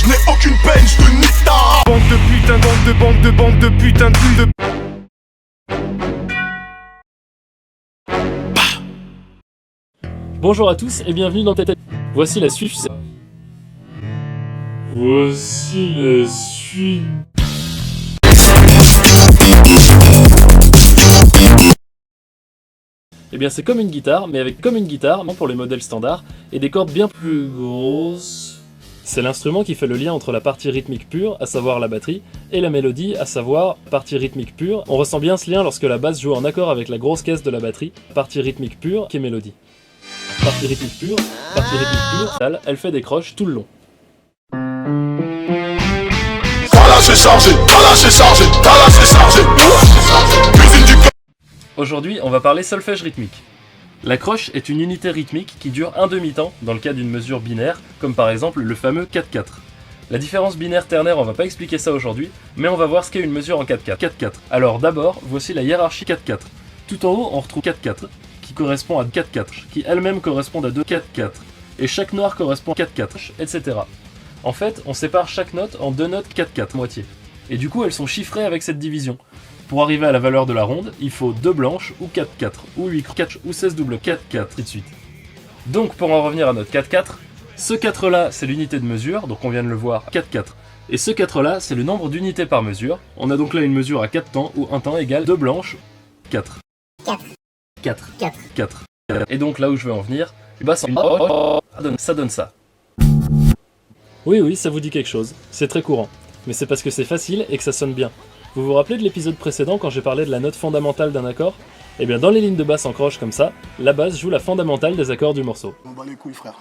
je n'ai aucune peine, je te nique ta race. Bande de putain, bande de putain de... Bonjour à tous et bienvenue dans Tête. Voici la suite. Voici la suite. Eh bien c'est comme une guitare, mais avec comme une guitare, non pour les modèles standards, et des cordes bien plus grosses. C'est l'instrument qui fait le lien entre la partie rythmique pure, à savoir la batterie, et la mélodie, à savoir la partie rythmique pure. On ressent bien ce lien lorsque la basse joue en accord avec la grosse caisse de la batterie, partie rythmique pure qui est mélodie. Partie rythmique pure, elle fait des croches tout le long. Voilà c'est chargé, voilà c'est chargé, voilà c'est chargé. Cuisine du corps. Aujourd'hui, on va parler solfège rythmique. La croche est une unité rythmique qui dure un demi-temps dans le cas d'une mesure binaire, comme par exemple le fameux 4-4. La différence binaire ternaire, on va pas expliquer ça aujourd'hui, mais on va voir ce qu'est une mesure en 4-4. 4-4. Alors d'abord, voici la hiérarchie 4-4. Tout en haut, on retrouve 4-4, qui correspond à 4-4, qui elles-mêmes correspondent à 2-4-4, et chaque noire correspond à 4-4, etc. En fait, on sépare chaque note en deux notes 4-4, moitié. Et du coup, elles sont chiffrées avec cette division. Pour arriver à la valeur de la ronde, il faut 2 blanches, ou 4-4, ou 8-4, ou 16 double 4-4, et de suite. Donc pour en revenir à notre 4-4, ce 4 là c'est l'unité de mesure, donc on vient de le voir, 4-4. Et ce 4 là c'est le nombre d'unités par mesure. On a donc là une mesure à 4 temps, où un temps égale 2 blanches, 4. 4. Et donc là où je veux en venir, bah ça donne ça. Oui, ça vous dit quelque chose, c'est très courant. Mais c'est parce que c'est facile et que ça sonne bien. Vous vous rappelez de l'épisode précédent quand j'ai parlé de la note fondamentale d'un accord? Eh bien dans les lignes de basse en croche comme ça, la basse joue la fondamentale des accords du morceau. On bat les couilles frère.